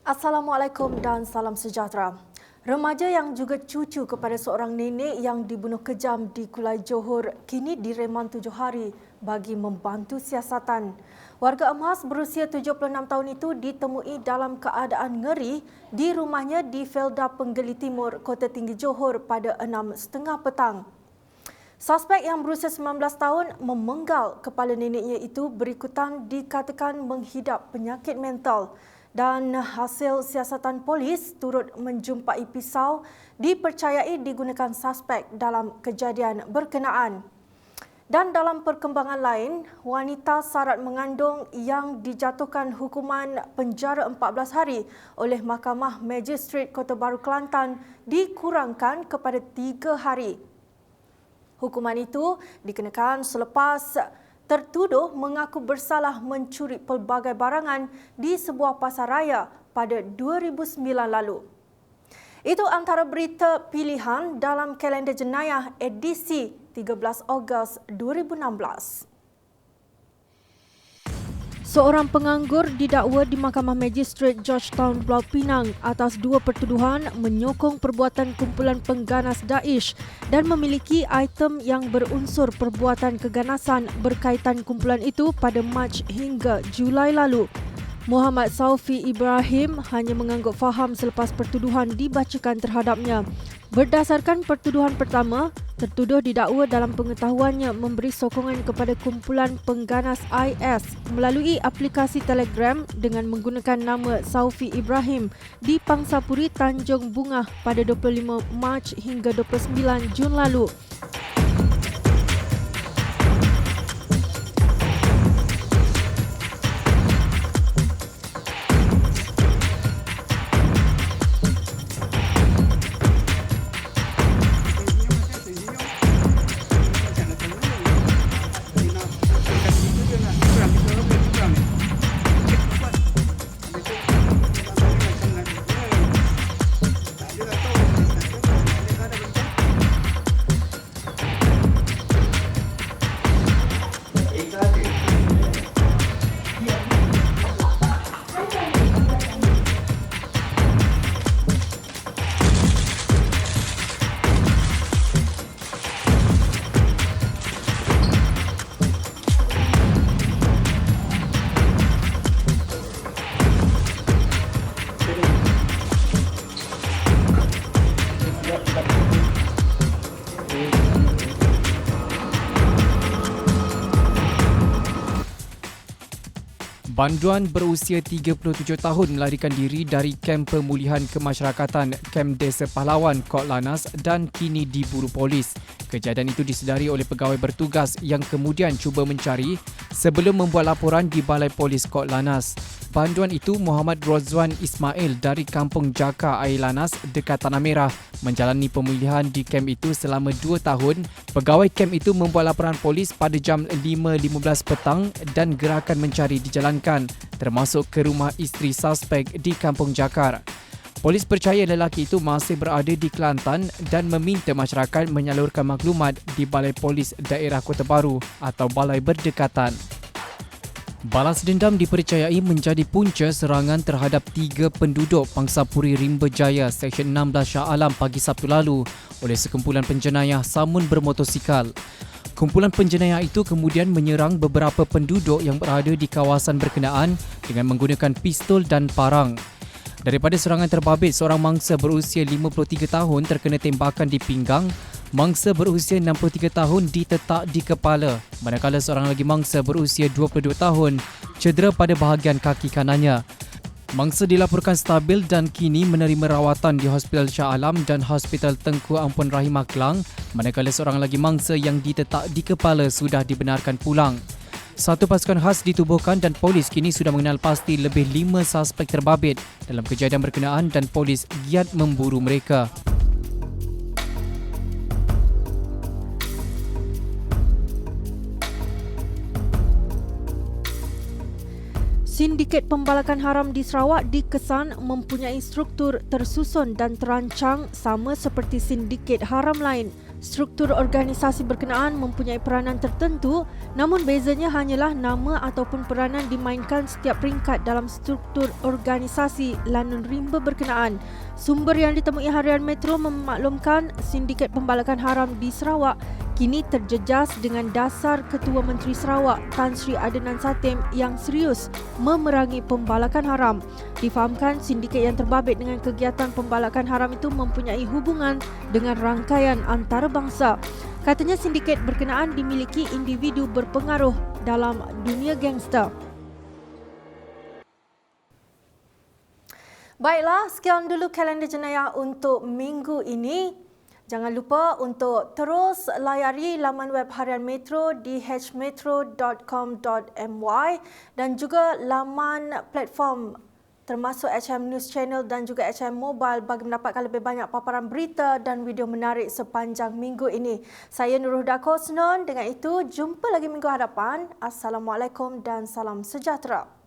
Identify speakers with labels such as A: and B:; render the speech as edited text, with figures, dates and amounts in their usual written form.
A: Assalamualaikum dan salam sejahtera. Remaja yang juga cucu kepada seorang nenek yang dibunuh kejam di Kulai Johor kini direman 7 hari bagi membantu siasatan. Warga emas berusia 76 tahun itu ditemui dalam keadaan ngeri di rumahnya di Felda Penggeli Timur, Kota Tinggi Johor pada 6.30 petang. Suspek yang berusia 19 tahun memenggal kepala neneknya itu berikutan dikatakan menghidap penyakit mental. Dan hasil siasatan polis turut menjumpai pisau dipercayai digunakan suspek dalam kejadian berkenaan. Dan dalam perkembangan lain, wanita syarat mengandung yang dijatuhkan hukuman penjara 14 hari oleh Mahkamah Magistrate Kota Baru Kelantan dikurangkan kepada 3 hari. Hukuman itu dikenakan selepas tertuduh mengaku bersalah mencuri pelbagai barangan di sebuah pasar raya pada 2009 lalu. Itu antara berita pilihan dalam kalender jenayah edisi 13 Ogos 2016. Seorang penganggur didakwa di Mahkamah Magistrate Georgetown Pulau Pinang atas 2 pertuduhan menyokong perbuatan kumpulan pengganas Daesh dan memiliki item yang berunsur perbuatan keganasan berkaitan kumpulan itu pada Mac hingga Julai lalu. Muhammad Saufi Ibrahim hanya mengangguk faham selepas pertuduhan dibacakan terhadapnya. Berdasarkan pertuduhan pertama, tertuduh didakwa dalam pengetahuannya memberi sokongan kepada kumpulan pengganas IS melalui aplikasi Telegram dengan menggunakan nama Saufi Ibrahim di Pangsapuri Tanjung Bungah pada 25 Mac hingga 29 Jun lalu.
B: Banduan berusia 37 tahun melarikan diri dari kamp pemulihan kemasyarakatan Kamp Desa Pahlawan, Kok Lannas dan kini diburu polis. Kejadian itu disedari oleh pegawai bertugas yang kemudian cuba mencari sebelum membuat laporan di Balai Polis Kok Lannas. Banduan itu Muhammad Rozwan Ismail dari Kampung Jaka Air Lannas dekat Tanah Merah menjalani pemulihan di kamp itu selama 2 tahun. Pegawai kamp itu membuat laporan polis pada jam 5.15 petang dan gerakan mencari dijalankan termasuk ke rumah isteri suspek di Kampung Jakar. Polis percaya lelaki itu masih berada di Kelantan dan meminta masyarakat menyalurkan maklumat di Balai Polis Daerah Kota Baru atau balai berdekatan. Balas dendam dipercayai menjadi punca serangan terhadap 3 penduduk Pangsapuri Rimba Jaya, Seksyen 16 Shah Alam pagi Sabtu lalu oleh sekumpulan penjenayah samun bermotosikal. Kumpulan penjenayah itu kemudian menyerang beberapa penduduk yang berada di kawasan berkenaan dengan menggunakan pistol dan parang. Daripada serangan terbabit, seorang mangsa berusia 53 tahun terkena tembakan di pinggang, mangsa berusia 63 tahun ditetak di kepala, manakala seorang lagi mangsa berusia 22 tahun cedera pada bahagian kaki kanannya. Mangsa dilaporkan stabil dan kini menerima rawatan di Hospital Shah Alam dan Hospital Tengku Ampun Rahimah Kelang, manakala seorang lagi mangsa yang ditetak di kepala sudah dibenarkan pulang. Satu pasukan khas ditubuhkan dan polis kini sudah mengenal pasti lebih 5 suspek terbabit dalam kejadian berkenaan dan polis giat memburu mereka.
A: Sindiket pembalakan haram di Sarawak dikesan mempunyai struktur tersusun dan terancang sama seperti sindiket haram lain. Struktur organisasi berkenaan mempunyai peranan tertentu, namun bezanya hanyalah nama ataupun peranan dimainkan setiap peringkat dalam struktur organisasi lanun rimba berkenaan. Sumber yang ditemui Harian Metro memaklumkan sindiket pembalakan haram di Sarawak kini terjejas dengan dasar Ketua Menteri Sarawak Tan Sri Adenan Satem yang serius memerangi pembalakan haram. Difahamkan sindiket yang terbabit dengan kegiatan pembalakan haram itu mempunyai hubungan dengan rangkaian antarabangsa. Katanya sindiket berkenaan dimiliki individu berpengaruh dalam dunia gangster. Baiklah, sekian dulu kalender jenayah untuk minggu ini. Jangan lupa untuk terus layari laman web Harian Metro di hmetro.com.my dan juga laman platform termasuk HM News Channel dan juga HM Mobile bagi mendapatkan lebih banyak paparan berita dan video menarik sepanjang minggu ini. Saya Nurul Dako Senon. Dengan itu, jumpa lagi minggu hadapan. Assalamualaikum dan salam sejahtera.